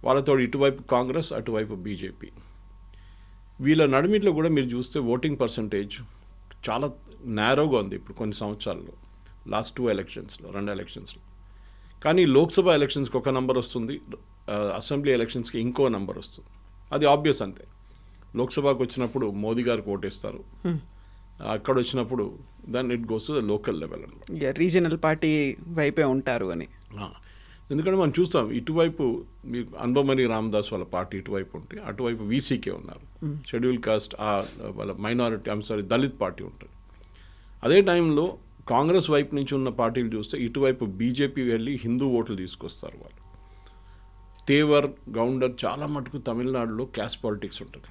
వాళ్ళతో ఇటువైపు కాంగ్రెస్, అటువైపు బీజేపీ. వీళ్ళ నడిమిట్లో కూడా మీరు చూస్తే ఓటింగ్ పర్సంటేజ్ చాలా నేరోగా ఉంది ఇప్పుడు కొన్ని సంవత్సరాల్లో, లాస్ట్ 2 ఎలక్షన్స్లో, 2 ఎలక్షన్స్లో. కానీ లోక్సభ ఎలక్షన్స్కి ఒక నెంబర్ వస్తుంది, అసెంబ్లీ ఎలక్షన్స్కి ఇంకో నెంబర్ వస్తుంది. అది ఆబ్వియస్ అంతే. లోక్సభకు వచ్చినప్పుడు మోదీ గారికి ఓటేస్తారు, అక్కడ వచ్చినప్పుడు దాన్ని it goes to the local level అనమాట. రీజనల్ పార్టీ వైపే ఉంటారు అని. ఎందుకంటే మనం చూస్తాం ఇటువైపు మీకు అన్బమణి రామదాస్ వాళ్ళ పార్టీ ఇటువైపు ఉంటే, అటువైపు వీసీకే ఉన్నారు, షెడ్యూల్ కాస్ట్ వాళ్ళ మైనారిటీ దళిత్ పార్టీ ఉంటుంది. అదే టైంలో కాంగ్రెస్ వైపు నుంచి ఉన్న పార్టీలు చూస్తే ఇటువైపు బీజేపీ వెళ్ళి హిందూ ఓట్లు తీసుకొస్తారు వాళ్ళు. తేవర్, గౌండర్ చాలా మటుకు తమిళనాడులో క్యాస్ట్ పాలిటిక్స్ ఉంటుంది.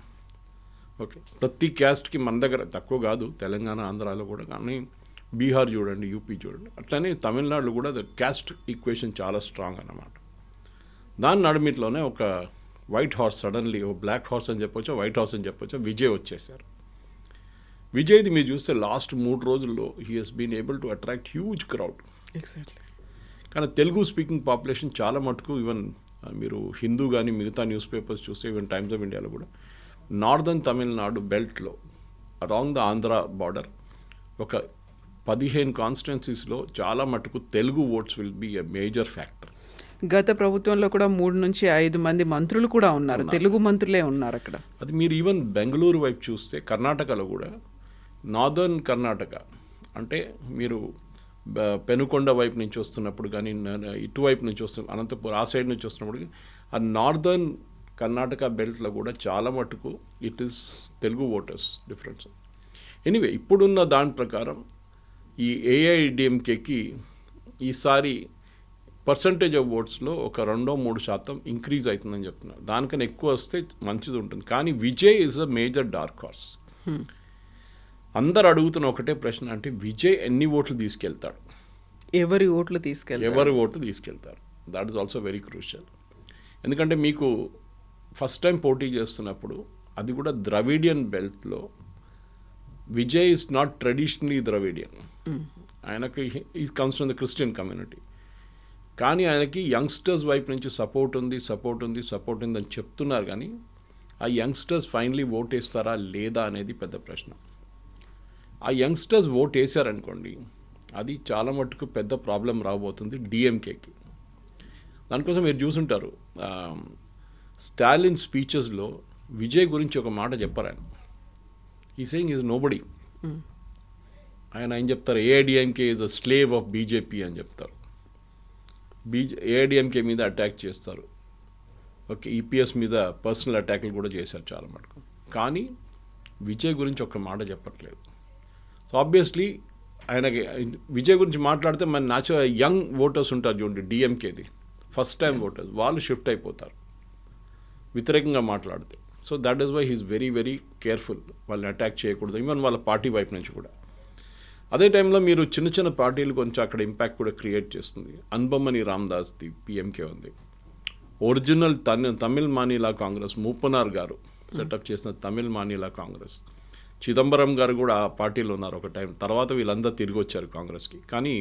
ఓకే, ప్రతి క్యాస్ట్కి మన దగ్గర తక్కువ కాదు, తెలంగాణ ఆంధ్రాలో కూడా, కానీ బీహార్ చూడండి, యూపీ చూడండి. అట్లనే తమిళనాడులో కూడా క్యాస్ట్ ఈక్వేషన్ చాలా స్ట్రాంగ్ అన్నమాట. దాని నడుమిట్లోనే ఒక వైట్ హార్స్ సడన్లీ, ఒక బ్లాక్ హార్స్ అని చెప్పొచ్చు, వైట్ హార్స్ అని చెప్పొచ్చు, విజయ్ వచ్చేసారు. విజయ్ది మీరు చూస్తే లాస్ట్ 3 రోజుల్లో he has been able to attract huge crowd. Exactly. కానీ తెలుగు స్పీకింగ్ పాపులేషన్ చాలా మటుకు ఈవెన్ మీరు హిందూ కానీ మిగతా న్యూస్ పేపర్స్ చూస్తే ఈవెన్ టైమ్స్ ఆఫ్ ఇండియాలో కూడా నార్దర్న్ తమిళనాడు బెల్ట్లో అరాంగ్ ద ఆంధ్ర బార్డర్ ఒక 15 కాన్స్టిట్యున్సీస్లో చాలా మటుకు Telugu votes will be a major factor. గత ప్రభుత్వంలో కూడా 3 నుంచి 5 మంది మంత్రులు కూడా ఉన్నారు, తెలుగు మంత్రులే ఉన్నారు అక్కడ. అది మీరు ఈవెన్ బెంగళూరు వైపు చూస్తే కర్ణాటకలో కూడా నార్దర్న్ కర్ణాటక అంటే మీరు పెనుకొండ వైపు నుంచి వస్తున్నప్పుడు కానీ ఇటువైపు నుంచి వస్తున్న అనంతపురం ఆ సైడ్ నుంచి వస్తున్నప్పుడు ఆ నార్దర్న్ కర్ణాటక బెల్ట్లో కూడా చాలా మటుకు it is Telugu voters difference. Anyway ఇప్పుడున్న దాని ప్రకారం ఈ ఏఐడిఎంకేకి ఈసారి పర్సంటేజ్ ఆఫ్ ఓట్స్లో ఒక 2-3% ఇంక్రీజ్ అవుతుందని చెప్తున్నారు. దానికన్నా ఎక్కువ వస్తే మంచిది ఉంటుంది. కానీ Vijay is a major dark horse. అందరు అడుగుతున్న ఒకటే ప్రశ్న, అంటే విజయ్ ఎన్ని ఓట్లు తీసుకెళ్తాడు, ఎవరి ఓట్లు తీసుకెళ్తారు. That is also very crucial. ఎందుకంటే మీకు ఫస్ట్ టైం పోటీ చేస్తున్నప్పుడు అది కూడా ద్రవిడియన్ బెల్ట్లో Vijay is not traditionally Dravidian. ఆయనకి ఈ comes from the Christian community. కానీ ఆయనకి యంగ్స్టర్స్ వైపు నుంచి సపోర్ట్ ఉంది అని చెప్తున్నారు. కానీ ఆ యంగ్స్టర్స్ ఫైనలీ ఓట్ వేస్తారా లేదా అనేది పెద్ద ప్రశ్న. ఆ యంగ్స్టర్స్ ఓట్ వేసారనుకోండి, అది చాలా మటుకు పెద్ద ప్రాబ్లం రాబోతుంది డిఎంకేకి. దానికోసం మీరు చూసుంటారు స్టాలిన్ స్పీచెస్లో విజయ్ గురించి ఒక మాట చెప్పారు. ఆయన ఈ సేయింగ్ ఈజ్ నోబడీ. ఆయన ఏం చెప్తారు, AIADMK is a slave of BJP అని చెప్తారు. ఏఐడిఎంకే మీద అటాక్ చేస్తారు. ఓకే, ఈపీఎస్ మీద పర్సనల్ అటాక్లు కూడా చేశారు చాలా మటుకు. కానీ విజయ్ గురించి ఒక మాట చెప్పట్లేదు. సో ఆబ్వియస్లీ ఆయనకి విజయ్ గురించి మాట్లాడితే మన న్యాచురల్ యంగ్ ఓటర్స్ ఉంటారు చూడండి, డిఎంకేది ఫస్ట్ టైం ఓటర్స్, వాళ్ళు షిఫ్ట్ అయిపోతారు వ్యతిరేకంగా మాట్లాడితే. So that is why he's very very careful, వాళ్ళని అటాక్ చేయకూడదు, ఈవెన్ వాళ్ళ పార్టీ వైపు నుంచి కూడా. అదే టైంలో మీరు చిన్న చిన్న పార్టీలు కొంచెం అక్కడ ఇంపాక్ట్ కూడా క్రియేట్ చేస్తుంది. అన్బమ్మని రామదాస్ది పిఎంకే ఉంది. ఒరిజినల్ తమిళ్ మానిలా కాంగ్రెస్ మూపనార్ గారు సెటప్ చేసిన తమిళ్ మానిలా కాంగ్రెస్. చిదంబరం గారు కూడా ఆ పార్టీలో ఉన్నారు ఒక టైం. తర్వాత వీళ్ళందరూ తిరిగి వచ్చారు కాంగ్రెస్కి. కానీ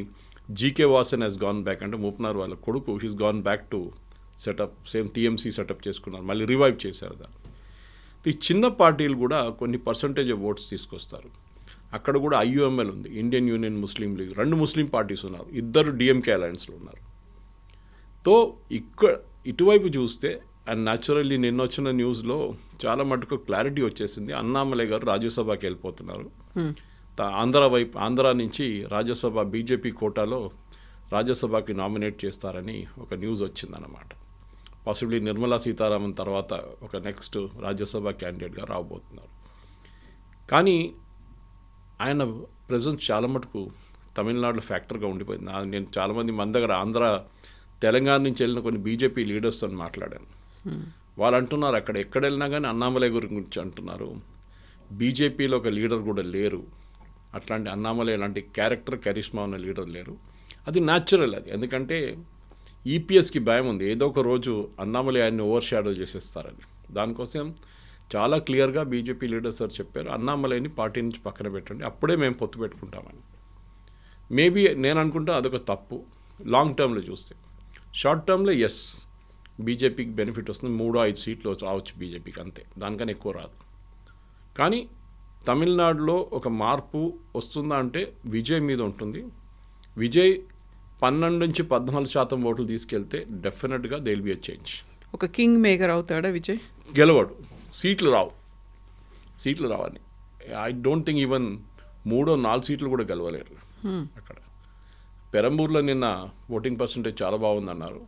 GK Vasan has gone back, అంటే మూపనార్ వాళ్ళ కొడుకు he's gone back to setup same TMC setup చేసుకున్నారు, మళ్ళీ రివైవ్ చేశారు దాన్ని. ఈ చిన్న పార్టీలు కూడా కొన్ని పర్సంటేజ్ ఆఫ్ ఓట్స్ తీసుకొస్తారు. అక్కడ కూడా ఐయుఎంఎల్ ఉంది, ఇండియన్ యూనియన్ ముస్లిం లీగ్, 2 ముస్లిం పార్టీస్ ఉన్నారు, 2 డిఎంకే అలయన్స్లో ఉన్నారు. తో ఇటువైపు చూస్తే అండ్ న్యాచురల్లీ నిన్న వచ్చిన న్యూస్లో చాలా మటుకు క్లారిటీ వచ్చేసింది. అన్నామలై గారు రాజ్యసభకి వెళ్ళిపోతున్నారు. ఆంధ్ర నుంచి రాజ్యసభ బీజేపీ కోటాలో రాజ్యసభకి నామినేట్ చేస్తారని ఒక న్యూస్ వచ్చిందన్నమాట. పాసిబ్లీ నిర్మలా సీతారామన్ తర్వాత ఒక నెక్స్ట్ రాజ్యసభ క్యాండిడేట్గా రాబోతున్నారు. కానీ ఆయన ప్రెజెన్స్ చాలా మటుకు తమిళనాడులో ఫ్యాక్టర్గా ఉండిపోయింది. నేను చాలామంది మన దగ్గర తెలంగాణ నుంచి వెళ్ళిన కొన్ని బీజేపీ లీడర్స్తో మాట్లాడాను. వాళ్ళు అంటున్నారు అక్కడ ఎక్కడ వెళ్ళినా కానీ అన్నామలై గురించి అంటున్నారు. బీజేపీలో ఒక లీడర్ కూడా లేరు, అట్లాంటి అన్నామలై లాంటి క్యారెక్టర్ కరిష్మా ఉన్న లీడర్ లేరు. అది న్యాచురల్. అది ఎందుకంటే ఈపీఎస్కి భయం ఉంది, ఏదో ఒక రోజు అన్నామలై ఆయన్ని ఓవర్ షాడో చేసేస్తారని. దానికోసం చాలా క్లియర్గా బీజేపీ లీడర్స్ సార్ చెప్పారు, అన్నామలైని పార్టీ నుంచి పక్కన పెట్టండి, అప్పుడే మేము పొత్తు పెట్టుకుంటామని. మేబీ నేను అనుకుంటా అదొక తప్పు లాంగ్ టర్మ్లో చూస్తే. షార్ట్ టర్మ్లో ఎస్ బీజేపీకి బెనిఫిట్ వస్తుంది, 3-5 సీట్లు రావచ్చు బీజేపీకి, అంతే, దానికన్నా ఎక్కువ రాదు. కానీ తమిళనాడులో ఒక మార్పు వస్తుందా అంటే విజయ్ మీద ఉంటుంది. విజయ్ 12-14% ఓట్లు తీసుకెళ్తే డెఫినెట్గా they will be a change. ఒక కింగ్ మేకర్ అవుతాడా విజయ్? గెలవడు, సీట్లు రావని ఐ డోంట్ థింక్ ఈవెన్ 3-4 సీట్లు కూడా గెలవలేరు అక్కడ. పెరంబూర్లో నిన్న ఓటింగ్ పర్సంటేజ్ చాలా బాగుందన్నారు,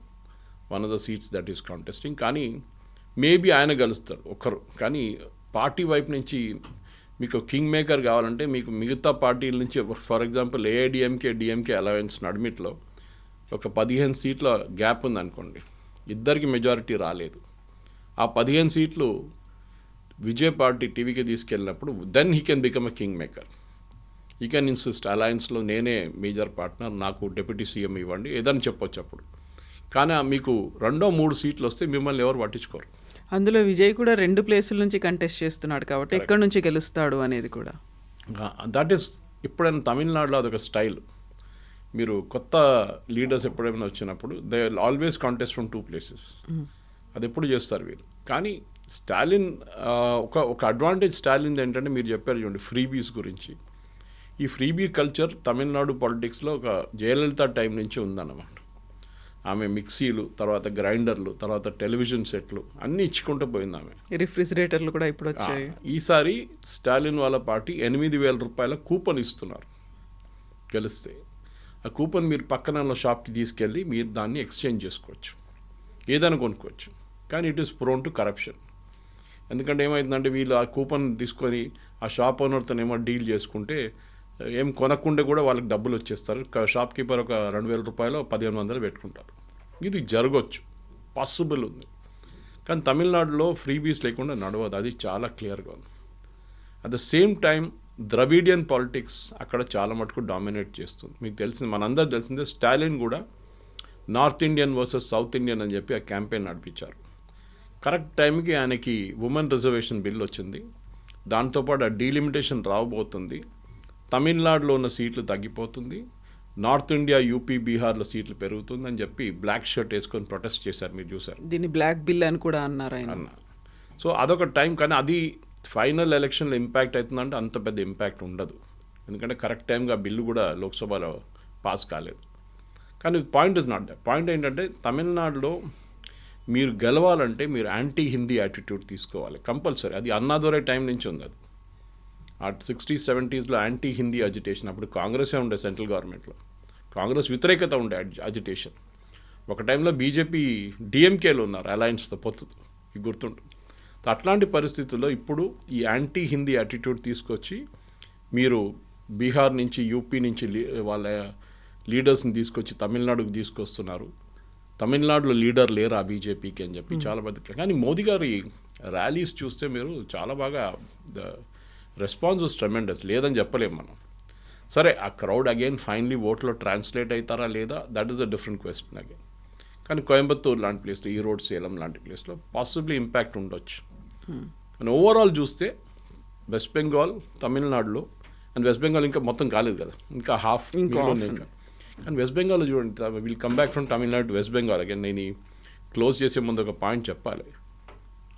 one of the seats that is contesting. కానీ మేబీ ఆయన గెలుస్తారు ఒక్కరు. కానీ పార్టీ వైపు నుంచి మీకు కింగ్ మేకర్ కావాలంటే మీకు మిగతా పార్టీల నుంచి, for example AIADMK DMK alliance నడిమిట్లో ఒక 15 సీట్ల గ్యాప్ ఉందనుకోండి, ఇద్దరికి మెజారిటీ రాలేదు. ఆ 15 సీట్లు విజయ్ పార్టీ టీవీకి తీసుకెళ్ళినప్పుడు then he can become a king maker. You can insist అలయన్స్లో నేనే మేజర్ పార్ట్నర్, నాకు డిప్యూటీ సీఎం ఇవ్వండి ఏదని చెప్పొచ్చు అప్పుడు. కానీ మీకు 2-3 సీట్లు వస్తే మిమ్మల్ని ఎవరు పట్టించుకోరు. అందులో విజయ్ కూడా 2 ప్లేసుల నుంచి కంటెస్ట్ చేస్తున్నాడు కాబట్టి ఎక్కడి నుంచి గెలుస్తాడు అనేది కూడా దట్ ఈస్ ఇప్పుడైనా తమిళనాడులో అదొక స్టైల్. మీరు కొత్త లీడర్స్ ఎప్పుడైనా వచ్చినప్పుడు they always contest from 2 places. అది ఎప్పుడు చేస్తారు వీళ్ళు. కానీ స్టాలిన్ ఒక అడ్వాంటేజ్ స్టాలిన్ ఏంటంటే మీరు చెప్పారు చూడండి ఫ్రీబీస్ గురించి. ఈ ఫ్రీబీ కల్చర్ తమిళనాడు పాలిటిక్స్లో ఒక జయలలిత టైం నుంచి ఉందన్నమాట. ఆమె మిక్సీలు, తర్వాత గ్రైండర్లు, తర్వాత టెలివిజన్ సెట్లు అన్నీ ఇచ్చుకుంటూ పోయింది ఆమె. రిఫ్రిజిరేటర్లు కూడా ఇప్పుడు వచ్చాయి. ఈసారి స్టాలిన్ వాళ్ళ పార్టీ 8,000 రూపాయల కూపన్ ఇస్తున్నారు గెలిస్తే. ఆ కూపన్ మీరు పక్కన ఉన్న షాప్కి తీసుకెళ్ళి మీరు దాన్ని ఎక్స్చేంజ్ చేసుకోవచ్చు, ఏదైనా కొనుక్కోవచ్చు. కానీ it is prone to corruption. ఎందుకంటే ఏమవుతుందంటే వీళ్ళు ఆ కూపన్ తీసుకొని ఆ షాప్ ఓనర్తో ఏమో డీల్ చేసుకుంటే ఏం కొనకుండా కూడా వాళ్ళకి డబ్బులు వచ్చేస్తారు. షాప్ కీపర్ ఒక 2,000 రూపాయలు 1,500 పెట్టుకుంటారు. ఇది జరగవచ్చు, పాసిబుల్ ఉంది. కానీ తమిళనాడులో ఫ్రీబీస్ లేకుండా నడవదు, అది చాలా క్లియర్గా ఉంది. At the same time Dravidian politics అక్కడ చాలా మటుకు డామినేట్ చేస్తుంది. మీకు తెలిసింది, మనందరూ తెలిసిందే, స్టాలిన్ కూడా north Indian versus south Indian అని చెప్పి ఆ క్యాంపెయిన్ నడిపించారు. కరెక్ట్ టైంకి ఆయనకి ఉమెన్ రిజర్వేషన్ బిల్ వచ్చింది. దాంతోపాటు ఆ డీలిమిటేషన్ రాబోతుంది. తమిళనాడులో ఉన్న సీట్లు తగ్గిపోతుంది, నార్త్ ఇండియా, యూపీ, బీహార్లో సీట్లు పెరుగుతుందని చెప్పి బ్లాక్ షర్ట్ వేసుకొని ప్రొటెస్ట్ చేశారు, మీరు చూసారు. దీన్ని బ్లాక్ బిల్ అని కూడా అన్నారు ఆయన. సో అదొక టైం. కానీ అది ఫైనల్ ఎలక్షన్లో ఇంపాక్ట్ అవుతుందంటే అంత పెద్ద ఇంపాక్ట్ ఉండదు. ఎందుకంటే కరెక్ట్ టైంగా బిల్లు కూడా లోక్సభలో పాస్ కాలేదు. కానీ point is not that. Point ఏంటంటే తమిళనాడులో మీరు గెలవాలంటే మీరు యాంటీ హిందీ యాటిట్యూడ్ తీసుకోవాలి కంపల్సరీ. అది అన్నాదొరై టైం నుంచి ఉంది. అది ఆ 60s, 70s anti Hindi agitation. అప్పుడు కాంగ్రెసే ఉండే సెంట్రల్ గవర్నమెంట్లో, కాంగ్రెస్ వ్యతిరేకత ఉండే అజిటేషన్. ఒక టైంలో బీజేపీ డిఎంకేలో ఉన్నారు అలయన్స్తో పొత్తుతో, ఇది గుర్తుంటుంది. అట్లాంటి పరిస్థితుల్లో ఇప్పుడు ఈ యాంటీ హిందీ యాటిట్యూడ్ తీసుకొచ్చి మీరు బీహార్ నుంచి, యూపీ నుంచి వాళ్ళ లీడర్స్ని తీసుకొచ్చి తమిళనాడుకు తీసుకొస్తున్నారు. తమిళనాడులో లీడర్ లేరు ఆ బీజేపీకి అని చెప్పి చాలా పెద్ద. కానీ మోదీ గారి ర్యాలీస్ చూస్తే మీరు చాలా బాగా రెస్పాన్స్ వాస్ ట్రెమెండస్, లేదని చెప్పలేము మనం. సరే ఆ క్రౌడ్ అగైన్ ఫైనలీ ఓట్లో ట్రాన్స్లేట్ అవుతారా లేదా, that is a different question again. కానీ కోయంబత్తూర్ లాంటి ప్లేస్లో, ఈరోడ్, సేలం లాంటి ప్లేస్లో పాసిబ్లీ ఇంపాక్ట్ ఉండొచ్చు. కానీ ఓవరాల్ చూస్తే వెస్ట్ బెంగాల్, తమిళనాడులో, అండ్ వెస్ట్ బెంగాల్ ఇంకా మొత్తం కాలేదు కదా, ఇంకా హాఫ్. కానీ వెస్ట్ బెంగాల్ చూడండి, will come back from Tamil Nadu to west Bengal again. నేను క్లోజ్ చేసే ముందు ఒక పాయింట్ చెప్పాలి.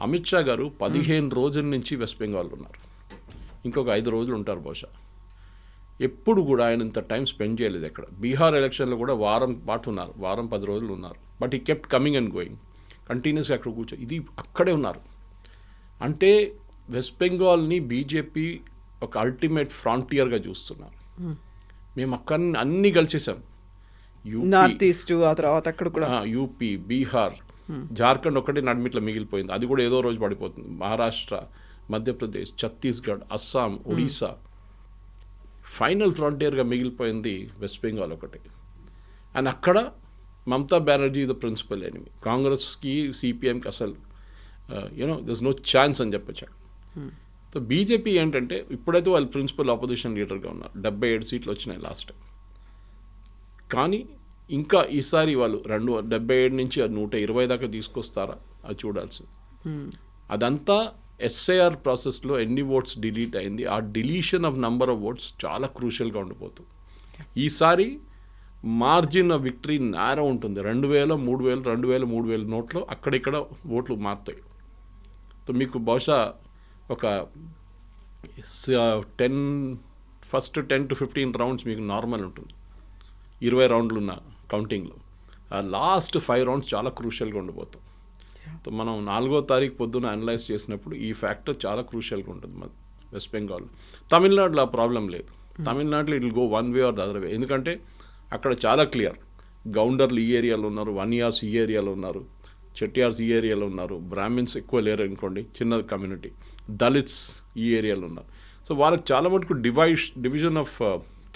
అమిత్ షా గారు 15 రోజుల నుంచి వెస్ట్ బెంగాల్ ఉన్నారు, ఇంకొక 5 రోజులు ఉంటారు బహుశా. ఎప్పుడు కూడా ఆయన ఇంత టైం స్పెండ్ చేయలేదు ఎక్కడ. బీహార్ ఎలక్షన్లో కూడా వారం పాటు ఉన్నారు, వారం 10 రోజులు ఉన్నారు. బట్ ఈ కెప్ట్ కమింగ్ అండ్ గోయింగ్ కంటిన్యూస్గా అక్కడ ఇది అక్కడే ఉన్నారు. అంటే వెస్ట్ బెంగాల్ని బీజేపీ ఒక అల్టిమేట్ ఫ్రాంటియర్గా చూస్తున్నారు. మేము అక్కడ అన్నీ కలిసేసాం, నార్త్ ఈస్ట్, ఆ తర్వాత అక్కడ కూడా యూపీ, బీహార్, జార్ఖండ్ ఒకటి నడిమిట్లో మిగిలిపోయింది, అది కూడా ఏదో రోజు పడిపోతుంది. మహారాష్ట్ర, మధ్యప్రదేశ్, ఛత్తీస్గఢ్, అస్సాం, ఒడిశా, ఫైనల్ ఫ్రాంటియర్గా మిగిలిపోయింది వెస్ట్ బెంగాల్ ఒకటి. అండ్ అక్కడ Mamata Banerjee the principal enemy. కాంగ్రెస్కి, సిపిఎంకి అసలు దర్స్ నో ఛాన్స్ అని చెప్పచ్చు. సో బీజేపీ ఏంటంటే ఇప్పుడైతే వాళ్ళు ప్రిన్సిపల్ ఆపోజిషన్ లీడర్గా ఉన్నారు, 77 సీట్లు వచ్చినాయి లాస్ట్ టైం. కానీ ఇంకా ఈసారి వాళ్ళు 77 నుంచి 120 దాకా తీసుకొస్తారా, అది చూడాల్సింది. అదంతా ఎస్ఐఆర్ ప్రాసెస్లో ఎన్ని ఓట్స్ డిలీట్ అయింది, ఆ deletion of number of votes చాలా క్రూషియల్గా ఉండిపోతుంది. ఈసారి మార్జిన్ ఆఫ్ విక్టరీ నేరో ఉంటుంది. 2,000, 3,000, 2,000, 3,000 నోట్లో అక్కడిక్కడ ఓట్లు మారుతాయి. సో మీకు బహుశా ఒక 10 to 15 రౌండ్స్ మీకు నార్మల్ ఉంటుంది, 20 రౌండ్లు ఉన్న కౌంటింగ్లో. ఆ లాస్ట్ 5 రౌండ్స్ చాలా క్రూషియల్గా ఉండిపోతాం. సో మనం 4వ తారీఖు పొద్దున అనలైజ్ చేసినప్పుడు ఈ ఫ్యాక్టర్ చాలా క్రూషియల్గా ఉంటుంది మన వెస్ట్ బెంగాల్. తమిళనాడులో ఆ ప్రాబ్లం లేదు. తమిళనాడులో it will go one way or the other way. ఎందుకంటే అక్కడ చాలా క్లియర్, గౌండర్లు ఈ ఏరియాలో ఉన్నారు, వన్యార్స్ ఈ ఏరియాలో ఉన్నారు, చెట్టియార్స్ ఈ ఏరియాలో ఉన్నారు, బ్రాహ్మిన్స్ ఎక్కువ లేరు అనుకోండి, చిన్న కమ్యూనిటీ, దళిత్స్ ఈ ఏరియాలో ఉన్నారు. సో వాళ్ళకి చాలా మటుకు డివిజన్ ఆఫ్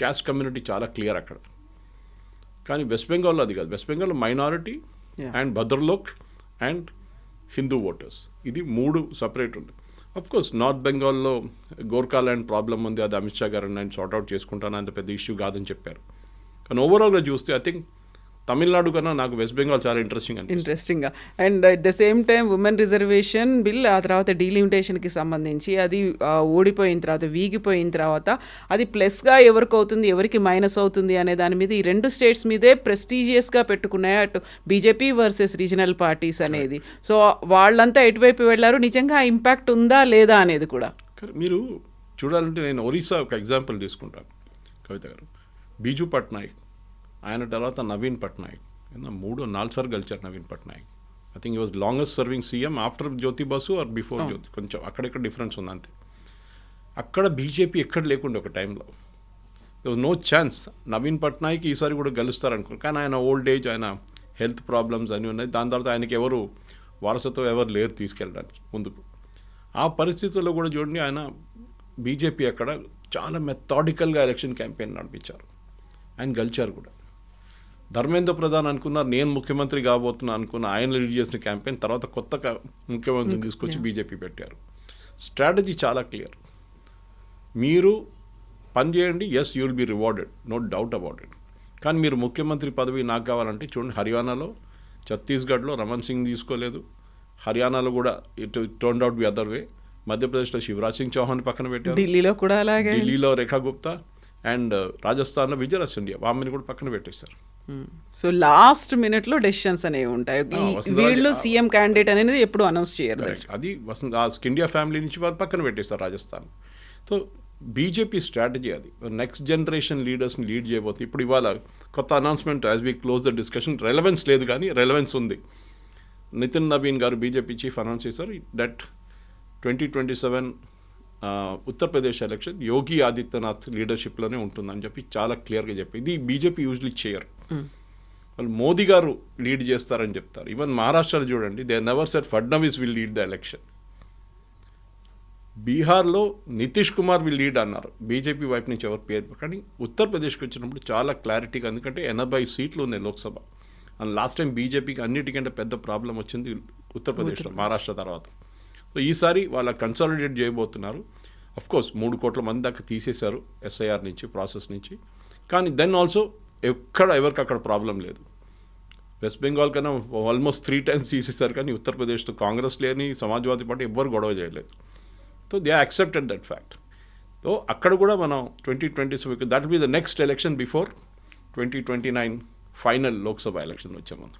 క్యాస్ట్ కమ్యూనిటీ చాలా క్లియర్ అక్కడ. కానీ వెస్ట్ బెంగాల్లో అది కాదు. వెస్ట్ బెంగాల్లో minority and bhadralok and Hindu voters, ఇది 3 సపరేట్ ఉంది. అఫ్ కోర్స్ నార్త్ బెంగాల్లో గోర్ఖాల్యాండ్ ప్రాబ్లం ఉంది, అది అమిత్ షా గారు నేను సార్ట్అవుట్ చేసుకుంటాను, అంత పెద్ద ఇష్యూ కాదని చెప్పారు. కానీ ఓవరాల్గా చూస్తే ఐ థింక్ తమిళనాడు కన్నా నాకు వెస్ట్ బెంగాల్ చాలా ఇంట్రెస్టింగ్గా. And at the same time women reservation bill, ఆ తర్వాత డీలిమిటేషన్కి సంబంధించి అది ఓడిపోయిన తర్వాత, వీగిపోయిన తర్వాత అది ప్లస్గా ఎవరికి అవుతుంది, ఎవరికి మైనస్ అవుతుంది అనే దాని మీద ఈ రెండు స్టేట్స్ మీదే ప్రెస్టీజియస్గా పెట్టుకున్నాయి అటు బీజేపీ వర్సెస్ రీజనల్ పార్టీస్ అనేది. సో వాళ్ళంతా ఎటువైపు వెళ్ళారు, నిజంగా ఆ ఇంపాక్ట్ ఉందా లేదా అనేది కూడా. మీరు చూడాలంటే నేను ఒరిస్సా ఒక ఎగ్జాంపుల్ తీసుకుంటాను. కవిత గారు, బీజు పట్నాయక్, ఆయన తర్వాత నవీన్ పట్నాయక్, 3-4 సార్లు గెలిచారు Naveen Patnaik. I think he was longest serving CM after Jyoti Basu or before Jyoti. కొంచెం అక్కడెక్కడ డిఫరెన్స్ ఉంది అంతే. అక్కడ బీజేపీ ఎక్కడ లేకుండే ఒక టైంలో, there was no chance. Naveen Patnaik ఈసారి కూడా గెలుస్తారనుకో, కానీ ఆయన ఓల్డ్ ఏజ్, ఆయన హెల్త్ ప్రాబ్లమ్స్ అన్నీ ఉన్నాయి. దాని తర్వాత ఆయనకి ఎవరు వారసత్వం ఎవరు లేరు తీసుకెళ్ళడానికి ముందుకు. ఆ పరిస్థితుల్లో కూడా చూడండి, ఆయన బీజేపీ అక్కడ చాలా మెథాడికల్గా ఎలక్షన్ క్యాంపెయిన్ నడిపించారు, ఆయన గెలిచారు కూడా. ధర్మేంద్ర ప్రధాన్ అనుకున్నారు నేను ముఖ్యమంత్రి కాబోతున్నా అనుకున్న, ఆయన లీడ్ చేసిన క్యాంపెయిన్ తర్వాత కొత్తగా ముఖ్యమంత్రిని తీసుకొచ్చి బీజేపీ పెట్టారు. స్ట్రాటజీ చాలా క్లియర్, మీరు పని చేయండి, yes you will be rewarded, no doubt about it. కానీ మీరు ముఖ్యమంత్రి పదవి నాకు కావాలంటే చూడండి, హర్యానాలో, ఛత్తీస్గఢ్లో రమణ్ సింగ్ తీసుకోలేదు, హర్యానాలో కూడా it turned out be other way, మధ్యప్రదేశ్లో శివరాజ్ సింగ్ చౌహాన్ పక్కన పెట్టారు, ఢిల్లీలో కూడా అలాగే, ఢిల్లీలో రేఖా గుప్తా, అండ్ రాజస్థాన్లో విజయరాజ్ సింధియా, ఆమెను కూడా పక్కన పెట్టేశారు. సో లాస్ట్ మినిట్లో డెసిషన్స్ అనేవి ఉంటాయి. వీళ్ళు సీఎం క్యాండిడేట్ అనేది ఎప్పుడు అనౌన్స్ చేయరు. అది ఇండియా ఫ్యామిలీ నుంచి వాళ్ళు పక్కన పెట్టేస్తారు రాజస్థాన్. సో బీజేపీ స్ట్రాటజీ అది, నెక్స్ట్ జనరేషన్ లీడర్స్ని లీడ్ చేయబోతుంది. ఇప్పుడు ఇవాళ కొత్త announcement, as we close the discussion, relevance లేదు కానీ రెలవెన్స్ ఉంది. నితిన్ నవీన్ గారు బీజేపీ చీఫ్ అనౌన్స్ చేశారు దట్ 2027 ఉత్తరప్రదేశ్ ఎలక్షన్ యోగి ఆదిత్యనాథ్ లీడర్షిప్లోనే ఉంటుందని చెప్పి చాలా క్లియర్గా చెప్పి, ఇది బీజేపీ యూజువల్లీ చేయరు. వాళ్ళు మోదీ గారు లీడ్ చేస్తారని చెప్తారు. ఈవెన్ మహారాష్ట్రలో చూడండి, they never said Fadnavis will lead the election. బీహార్లో నితీష్ కుమార్ విల్ లీడ్ అన్నారు, బీజేపీ వైపు నుంచి ఎవరు పేరు. కానీ ఉత్తరప్రదేశ్కి వచ్చినప్పుడు చాలా క్లారిటీగా, ఎందుకంటే 80 సీట్లు ఉన్నాయి లోక్సభ. అండ్ లాస్ట్ టైం బీజేపీకి అన్నిటికంటే పెద్ద ప్రాబ్లం వచ్చింది ఉత్తరప్రదేశ్లో, మహారాష్ట్ర తర్వాత. సో ఈసారి వాళ్ళ కన్సాలిడేట్ చేయబోతున్నారు. అఫ్ కోర్స్ 3 కోట్ల మంది దాకా తీసేశారు ఎస్ఐఆర్ నుంచి, ప్రాసెస్ నుంచి. కానీ దెన్ ఆల్సో ఎవరికి అక్కడ ప్రాబ్లం లేదు. వెస్ట్ బెంగాల్ కన్నా ఆల్మోస్ట్ 3 times తీసేశారు, కానీ ఉత్తరప్రదేశ్లో కాంగ్రెస్ లేని, సమాజ్వాదీ పార్టీ ఎవ్వరు గొడవ చేయలేదు. So they accepted that fact. So అక్కడ కూడా మనం 2027 that will be the next election before 2029 final Lok Sabha election వచ్చే ముందు.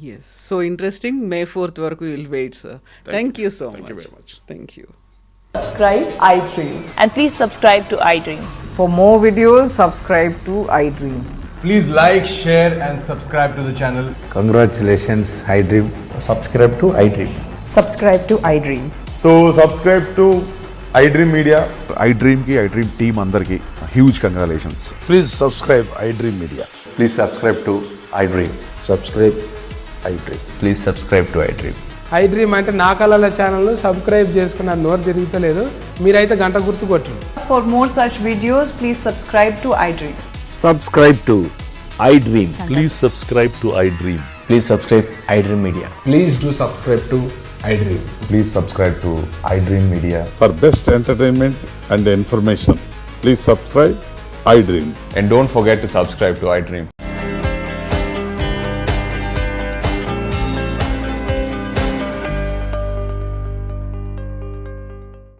Yes, so interesting. May 4th వరకు we'll wait, sir. Thank you so much. Thank you very much. Thank you. Subscribe iDream. And please subscribe to iDream. For more videos, subscribe to iDream. Please like, share and subscribe to the channel. Congratulations, iDream. Subscribe to iDream. Subscribe to iDream. So subscribe to iDream Media. iDream ki iDream team అందరికి huge congratulations. Please subscribe iDream Media. Please subscribe to iDream. Subscribe iDream. Please subscribe to iDream. iDream అంటే నా కళల ఛానల్ సబ్స్క్రైబ్ చేసుకున్న నోరు తిరుగుతలేదు, మీరైతే గంట గుర్తు కొట్టండి. For more such videos, please subscribe to iDream. Subscribe to iDream. Please subscribe to iDream. Please subscribe iDream Media. Please do subscribe to iDream. Please subscribe to iDream Media. For best entertainment and information, please subscribe iDream. And don't forget to subscribe to iDream.